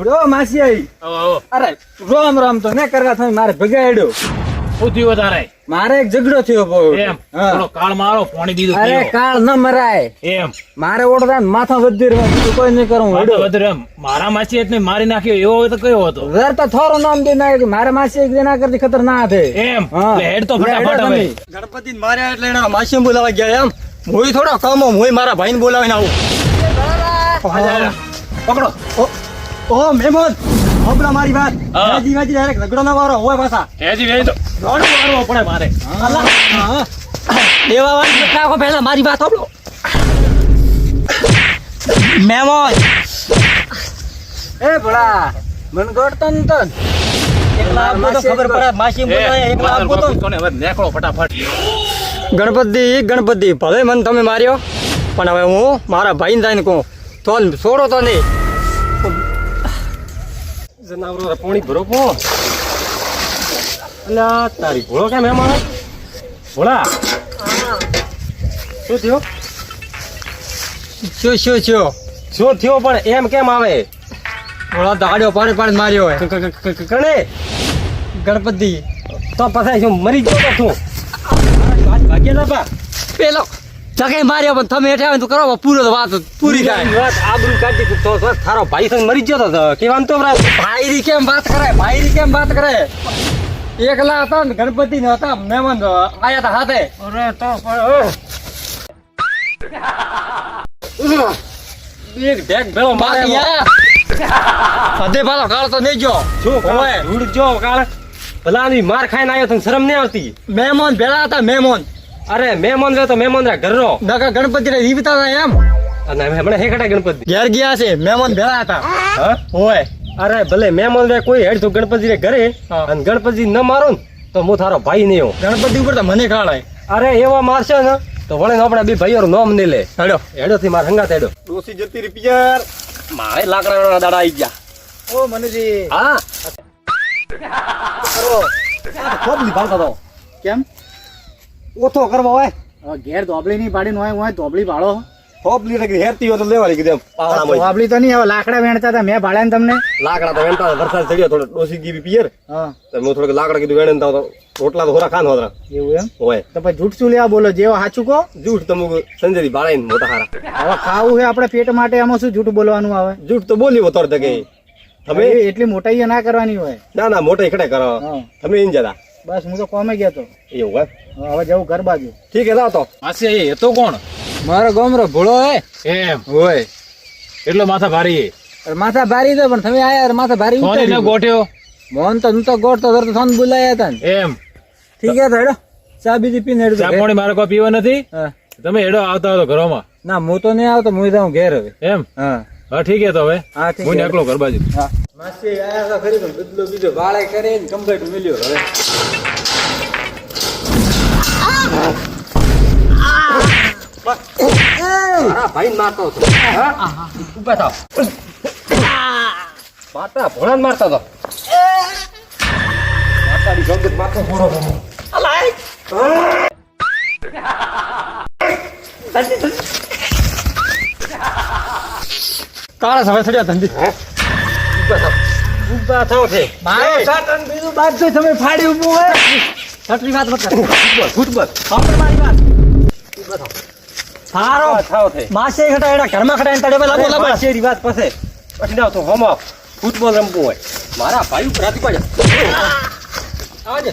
Bro માસી આવી. અરે રોમ રોમ તો ને કરવા તમે મારે ભગાડ્યો. શું થયું તારે? મારે એક ઝઘડો થયો બહુ. એમ થોડો કાળ મારો પાણી દીધું. અરે કાળ ન મરાય. એમ મારે ઓળતા માથા વધી રહ્યો બીજું કોઈ નહીં કરું. એમ મારા માસી એટલે મારી નાખ્યો એવો હોય તો કયો હતો? ઘર તો થોડું નામ દે ના મારે માસી એક દેના કરતી ખતરનાક છે. એમ હા. એટલે હેડ તો ફટાફટ હવે. ગણપતિ માર્યા એટલે એના માસી બોલાવા ગયા એમ. હું થોડો કામો હું મારા ભાઈને બોલાવીને આવું. પકડો. ઓ મહેમાન હમણાં મારી વાત હા. હાજી વાજી ડાયરેક્ટ ઝઘડો ના વારો હોય પાછા. હેજી વેજી તો દોડો મારવો પડે મારે. દેવા વાળી લખાવો પહેલા મારી વાત સાંભળો. મહેમાન એ ભલા મન ગોળતો ન તો એકલા આપો તો ખબર પડે માસી બોલાય એકલા આપો તો. હવે નેકળો ફટાફટ. ગણપતિ ભલે મને તમે માર્યો પણ હવે હું મારા ભાઈને જઈને કહું તો છોડો તો નહીં. જનાવરો પાણી ભરો પો અલ્યા તારી ભોળો કેમ એમાં ભોળા શું થયો શું થયો પણ એમ કેમ આવે ભોળા દાડ્યો પાડે પાડે માર્યો હોય કણે ગણપતિ તો પછી શું મરી ગયો તો શું ભાગ્યા ના પેલો જગે માર્યો પણ તમે હેઠે આવે તો કરો પૂરો તો વાત પૂરી થાય વાત આબરૂ કાઢી તો થારો ભાઈ સંગ મરી ગયો તો કેવાનું તો ભાઈરી કેમ વાત કરે એકલા હતા ને ગણપતિ ને હતા મહેમાન આયા હતા હાથે અરે તો એક ઢેક ભેળો મારે અધે ભાલો કાળ તો નહીં ગયો શું હોય ધૂળ જો કાળ ભલાની માર ખાઈને આવ્યો તને શરમ નહીં આવતી મહેમાન ભેળા હતા મહેમાન અરે મહેમાન રે તો મહેમાન રે ઘરનો નકા ગણપતિ ને જીવતા હતા એમ અને હમણાં હેકડા ગણપતિ ઘેર ગયા છે મહેમાન ભેળા હતા હા હોય અરે ભલે મહેમાન રે કોઈ હેડ તો ગણપતિ રે ઘરે અને ગણપતિ ન મારો ને તો હું થારો ભાઈ નહીં હો ગણપતિ ઉપર તો મને ખાડાય અરે એવા મારશે ને તો વળે આપણે બે ભાઈઓ નામ નહીં લે હેડો હેડો થી માર હંગાત હેડો ડોસી જતી રી પિયર મારે લાકડા દાડા આવી ગયા ઓ મનુજી હા ખોબલી ભાળતો તો કેમ ઓથો કરવા હોય ઘેર ધોબળી ની પાડી હોય હોય ધોબળી ભાડો ખોબલી ને હેરતી હોય તો લેવાની કીધું ધોબળી તો નહીં હવે લાકડા વેણતા હતા મેં ભાડ્યા ને તમને. લાકડા તો વેણતા વરસાદ ચડ્યો થોડો ડોસી ગી પિયર હા તો હું થોડુંક લાકડા કીધું વેણે તો રોટલા તો હોરા ખાન હોરા એવું એમ હોય તો પછી જૂઠ શું લેવા બોલો જેવો સાચું કહો. જૂઠ તમે સંજયથી બાળાઈને મોટા હારા હવે ખાવું છે આપણે પેટ માટે એમાં શું જૂઠું બોલવાનું આવે. જૂઠ તો બોલી તોર તકે તમે એટલી મોટાઈ ના કરવાની હોય. ના મોટા ખડે કરો હા તમે ઇન જતા બસ હું તો કોમે ગયો તો એવું હોય હવે જવું ઘર બાજુ. ઠીક હે લાવ તો માસી એ તો કોણ? મારો ગોમરો ભોળો હે એમ હોય એટલો માથા ભારી. માથા ભારી દો પણ તમે આયા માથા ભારી સોની ને ઉતારી ગોઠ્યો. મોહન તો હું તો ગોઠતો તો થોન બોલાયા હતા ને. એમ ઠીક હે તો હેડો ચા બીજી પીને હેડો ચા પાણી મારે કોઈ પીવા નથી. હા તમે હેડો આવતા હોય તો ઘરોમાં. ના હું તો નહીં આવતો હું જાઉં ઘેર હવે. એમ હા હા ઠીક હે તો હવે હા ઠીક હું હે. નીકળો ઘર બાજુ. હા માસી આયા તો ખરી પણ બદલો બીજો વાળે કરીને કમ્પ્લીટ મળ્યો હવે. મારા ભાઈ મારતો હતો ઉભા થાવ મારતા ભોળા મારતો હતો માતાની જગત મારતો ભોળો કાળા સમય થયા ધંધી ઉભા થાવ છે મારો સાટન બીજું બાદ તો તમે ફાડી ઊભું હોય. છત્રી વાત મત કર ફૂટબોલ સાંભળ મારી વાત. ઉભા થાવ સારો થાવ છે માસે ખટા એના ઘરમાં ખટા તડે લાગો લાગો માસેરી વાત પછી પછી ના તો હોમો ફૂટબોલ રમવું હોય મારા ભાઈ ઉપર રાતી પાડે આવજે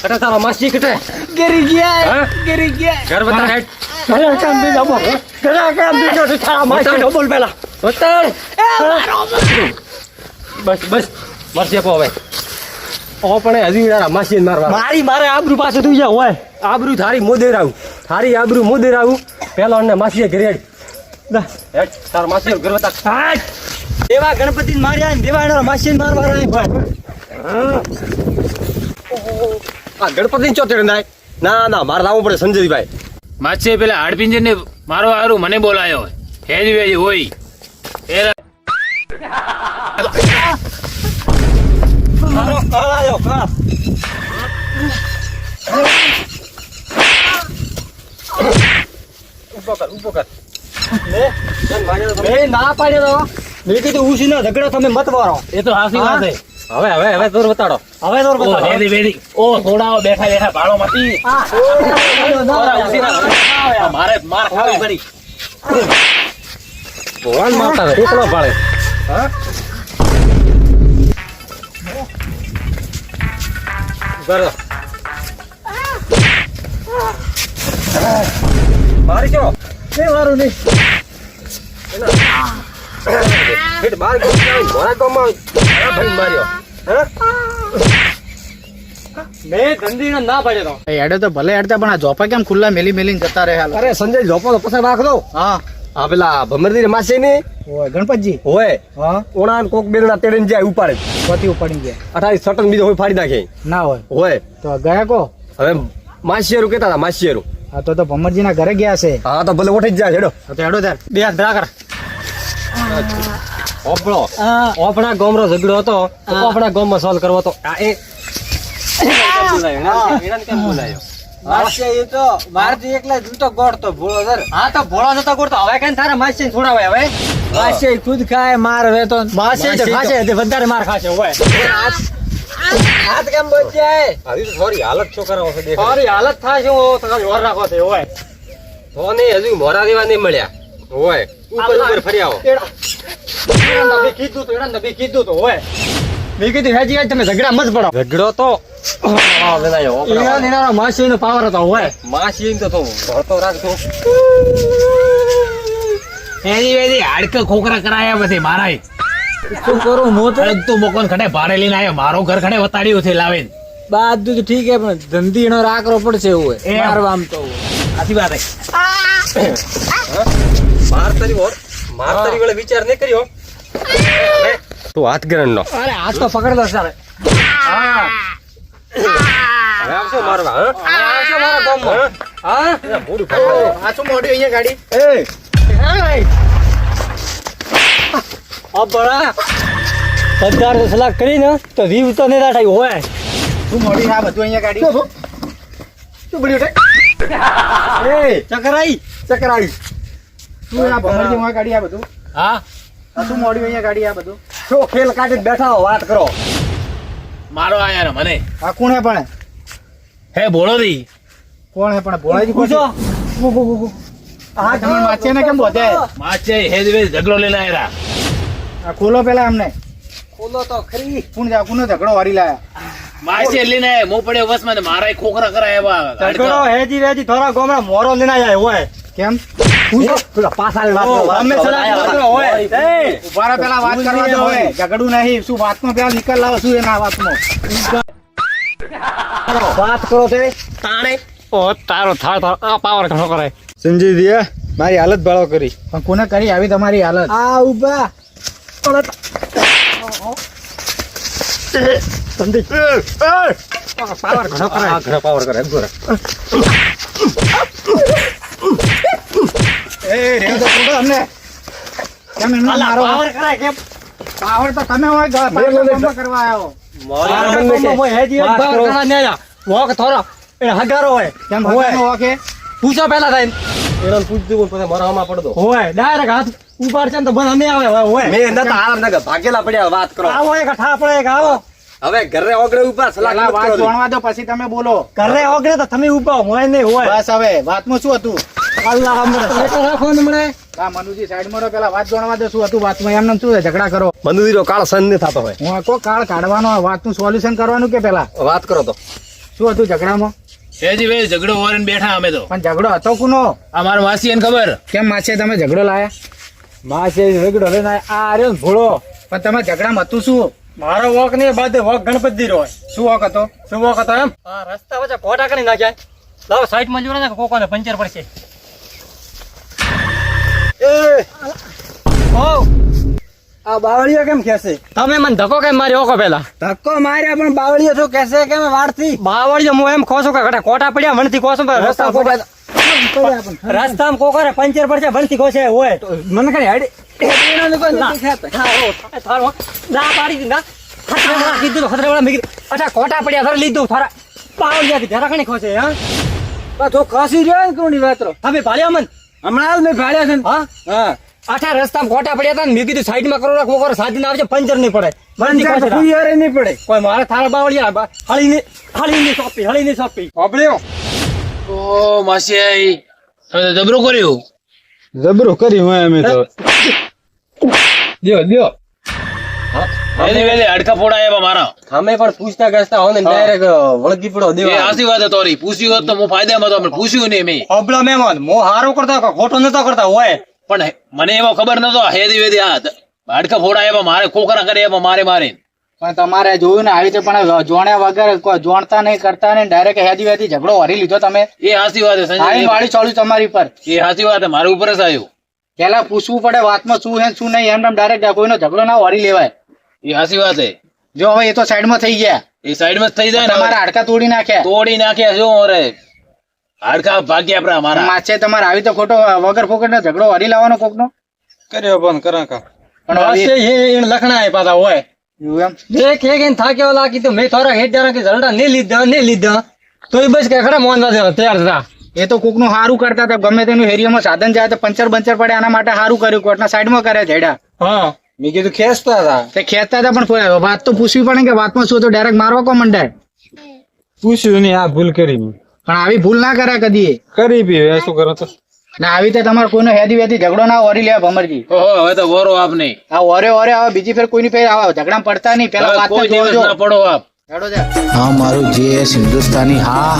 ખટા તારા માસી ખટે ગરી ગયા હા? ગરી ગયા. ઘર બતા હેડ ઘરે કામ બી જાબો ઘરે કામ બી જો તારા માસી ડબલ પેલા બતાડ બસ બસ મરજે પો હવે ઓ પણ હજી તારા માસી મારવા મારે આબરૂ પાસે તું જા હોય આબરૂ થારી મોદેર આવું થારી આબરૂ મોદેર આવું પેલા ને માસીએ ઘરે હેડ લા હેડ તારા માસી ઘર બતા હાટ દેવા ગણપતિ માર્યા ને દેવા એના માસી મારવા રહી ભાઈ આ ગણપતિ ચોતેડ નાય ના ના મારે લાવવું પડે સંજયભાઈ માસી પેલા હાડપિંજર ને મારો હારું મને બોલાયો હોય. હેજી વેજી હોય આયો કા ઊભો કર મેં ના પાડ્યો તો મેં કીધું ઉસીનો ઝઘડો તમે મત વારો. એ તો હાસી વાત છે. હવે દોર બતાડો. હવે દોર ઓ બતાડો. હેદી વેદી ઓ થોડાઓ બેઠા બેઠા ભાડો માંથી મારે માર ખાવી પડી. ભગવાન મારતા હતા, એકલો ભાળે. હા? ઉભા રહો. મારી છો એ વારું નહીં. હેઠ બાર ગામ જાઉં, મારા ગામમાં મારા ભાઈ માર્યો. હા? મેં ધંધીને ના પાડ્યો તો. હેડે તો ભલે હેડતા પણ આ જોપા કેમ ખુલ્લા મેલી મેલીને જતા રહે હાલ. અરે સંજય જોપો તો પછી રાખ દો. હા આ પેલા ભમરદી માસે ની ઓય ગણપતજી. હોય હા ઓણા કોક બેરડા તેડીને જાય ઉપાડે. પતિ ઉપાડી ગયા 28 સટન બીજો હોય ફાડી નાખે. ના હોય હોય તો ગયા કો. હવે માસિયારું કેતા હતા માસિયારું. હા તો ભમરજી ના ઘરે ગયા છે. હા તો ભલે ઉઠી જ જાય હેડો. તો હેડો તાર. બે હાથ ભેગા કર. ઓપડો ઓપડા ગામનો ઝઘડો હતો તો ઓપડા ગામમાં સોલ્વ કરવો હતો. આ એ એનાને કેમ બોલાયો? એ તો મારથી એકલા જૂતો ગોળતો ભોળો સર. હા તો ભોળો નતો કરતો. હવે કઈ તારા માસી છોડાવે. હવે માસે ખુદ ખાય માર વેતો. માસી તો ખાશે, તે વધારે માર ખાશે. હોય હાથ કેમ બચ્યા આવી તો થોડી હાલત શું કરાવો છે? થોડી હાલત થાય છે. તો ખાલી ઓર રાખો છે. હોય તો નહીં હજુ મોરા દેવા નહીં મળ્યા. હોય ઉપર ઉપર ફરી આવો. કીધું તો હોય મેં કીધું હેજી આજ તમે ઝઘડા મત પડો. ઝઘડો તો માસી નો પાવર હતો. હોય માસી તો ભરતો રાખતો. હેદી વેદી હાડક ખોખરા કરાયા પછી મારા શું કરું હું તો તું મોકોન ખડે ભાડે લઈને આવ્યો. મારો ઘર ખડે વતાડ્યું છે લાવીને. બધું તો ઠીક હે પણ ધંધી નો રાખરો પડશે એવું હોય. એમ. મારવા આમ તો આથી વાત હે. મારતારી વડે વિચાર નહીં કર્યો તું હાથ ગરણ નો. અરે હાથ તો પકડતો સારે. હા હવે આવશો મારવા. હા આવશો મારા ગામમાં. હા મોઢું ફાડો. આ શું મોડી અહીંયા ગાડી. બડા સરદાર સલાહ કરી ને તો રીવ તો નહીં રાખાય. હોય શું મોડી આ બધું અહીંયા ગાડી. શું બોલ્યું ચકરાઈ શું આ ભમરજી માં ગાડી આ બધું. હા આ શું મોડી અહીંયા ગાડી આ બધું. શું ખેલ કાઢીને બેઠા હો વાત કરો. મારો આયા ને મને આ કોણ હે પણ. હે બોલો દી કોણ હે પણ ભોળાજી પૂછો. આ જમણ વાંચે ને કેમ બોધે. માચે હેદી વેદી ઝઘડો લઈને આવ્યા. આ ખોલો પેલા અમને. ખોલો તો ખરી. કોણ જા કોનો ઝઘડો વારી લાયા. માચે લઈને આવ્યા. મો પડ્યો બસ મને મારા ખોખરા કરાયા. ઝઘડો હેજી વેજી થોડા ગોમડા મોરો લઈને આયા. હોય કેમ પાછા અમે સલાહ હોય. ઉભા રહો, પેલા વાત કરવા દો. હવે ઝઘડું નહીં. શું વાતમાં પેલા નિકાલ લાવો. શું એના વાતમાં વાત કરો તે તાણે. ઓ તારો થાળ આ પાવર ઘણો કરે. સંજય દિયા મારી હાલત ભાળો કરી. પણ કોને કરી આવી તમારી હાલત. આ ઉભા પાવર ઘણો કરે. ઘણો પાવર કરે. એ રેવ તો છોડો અમને. કેમ એમને મારો પાવર કરે કેમ? પાવર તો તમે હોય ગામમાં કરવા આવ્યો. હગારો હોય કેમ ભગવાનનો વાંકે? પૂછો પેલા થાય એને પૂછતું પછી મરવામાં પડતો હોય. ડાયરેક્ટ હાથ ઉપાડ છે ને તો બંધ અમે આવે. હોય મેં નતા આરામ ના ભાગેલા પડ્યા. વાત કરો. આવો એક ઠા પડે એક આવો. હવે ઘરે ઓગળે ઉપર સલાહ પેલા વાત જોણવા દો પછી તમે બોલો. ઘરે ઓગળે તો તમે ઉભા હોય નહીં. હોય બસ હવે વાતમાં શું હતું. અલ્લાહ રાખો ને મને. આ મનુજી સાઈડમાં રહો. પેલા વાત જોણવા દો શું હતું વાતમાં. એમને શું છે ઝઘડા કરો. મંદિરો કાળ સન નહીં થતો હોય. હું કો કાળ કાઢવાનો વાતનું સોલ્યુશન કરવાનું કે પેલા વાત કરો તો શું હતું ઝઘડામાં. હેદી વેદી ઝઘડો વારીને બેઠા અમે તો. પણ ઝઘડો હતો કોનો. આ મારો માસી એને ખબર. કેમ માસે તમે ઝઘડો લાયા. માસે ઝઘડો લઈને આ રહ્યો ને ભોળો. પણ તમે ઝઘડામાં હતું શું. મારો વોક ને બાદ વોક ગણપતિ રો હોય. શું વાંક હતો. શું વોક હતો એમ. હા રસ્તા વચ્ચે કોટા કરી નાખ્યા. લાવો સાઈડ માં જોડે ને કોકોને પંચર પડશે. આ બાવળીઓ કેમ ખેસે. તમે મને ધક્કો કેમ માર્યો ઓકો પેલા. ધક્કો માર્યા પણ બાવળીઓ શું કેસે કેમ વાળથી. બાવળીઓ હું એમ ખોસું કે ઘટા કોટા પડ્યા વણથી ખોસું રસ્તા રસ્તામાં કોકોને પંચર પડશે વણથી ખોસે. હોય મને કઈ હેડી કોટા પડ્યા થોડા લીધું થોડા પાવડિયા જરા કણી ખોસે. હા તો ખસી રહ્યો ને કોની વાતરો. તમે ભાળ્યા મન હમણાં જ મેં ભાડ્યા છે ને. હા આઠા રસ્તામાં ખોટા પડ્યા હતા ને મેં કીધું સાઈડમાં કરો કોકર સાધીને આવશે પંચર નહીં પડે નહીં પડે કોઈ મારા થાળા બાવળિયા હળીની સોંપી ઓબળ્યો ઓ માસી તમે તો જબરું કર્યું. જબરું કરી હોય અમે તો દ્યો એની વેલે હાડકા ફોડાયા મારા. અમે પણ પૂછતા ગસતા હો ને ડાયરેક્ટ વળગી પડો એ દેવા આસી વાત હતો રી. પૂછ્યું હોત તો હું ફાયદામાં હતો, પણ પૂછ્યું નહીં મેં. ઓબળો મહેમાન મો હારો કરતા ખોટો નતો કરતા હોય પણ મને એમાં ખબર નતો હેદી વેદી આ હાડકા ફોડાયા મારે કોકરા કર્યા મારે પણ તમારે જોયું ને આવી રીતે પણ જોણ્યા વગર કોઈ જોણતા નહીં કરતા નહીં ડાયરેક્ટ હેદી વેદી ઝઘડો વરી લીધો તમે. એ હાસી વાત છે સંજય. આવીને વાળી ચોળ્યું તમારી પર. એ હાસી વાત છે, મારા ઉપર જ આવ્યું. પેલા પૂછવું પડે વાતમાં શું હે ને શું નહીં, એમ ડાયરેક્ટ કોઈનો ઝઘડો ના વરી લેવાય. એ હાસી વાત છે. જો હવે એ તો સાઈડમાં થઈ ગયા, એ સાઈડમાં જ થઈ જાય ને. તમારા હાડકા તોડી નાખ્યા. તોડી નાખ્યા શું અરે હાડકા ભાગ્યા આપડા મારા. માછે તમારે આવી તો ખોટો વગર ફોકટ નો ઝઘડો વરી લાવવાનો કોકનો. કર્યો બંધ કરા પણ હવે એ લખણા પાછા હોય એવું એમ દેખ એક એને થાક્યો લાગી તો મેં થોડા હેડ જારા કે ઝરડા નહીં લીધા તો એ બસ કે ખરા મોનવા દેવા તૈયાર હતા. એ તો કોકનું સારું કરતા હતા, ગમે તેનું હેરિયામાં સાધન જાય તો પંચર પડે આના માટે સારું કર્યું, કોર્ટના સાઈડમાં કર્યા ઝેડા. હા મેં કીધું ખેંચતા હતા તે ખેંચતા હતા પણ વાત તો પૂછવી પડે કે વાતમાં શું તો ડાયરેક્ટ મારવા કો મંડાય. પૂછ્યું નહીં આ ભૂલ કરી પણ આવી ભૂલ ના કરાય કદી. કરી બી શું કરો તો ને આવી રીતે તમારે કોઈનો હેદી વેદી ઝઘડો ના વરી લેવા ભમરજી. ઓહો હવે તો વરો આપ નહીં. આ ઓરે હવે બીજી ફેર કોઈની ફેર આવા ઝઘડા પડતા નહીં, પેલા વાત કોઈ દિવસ ના પડો આપ. હા મારું જે હિન્દુસ્તાની હા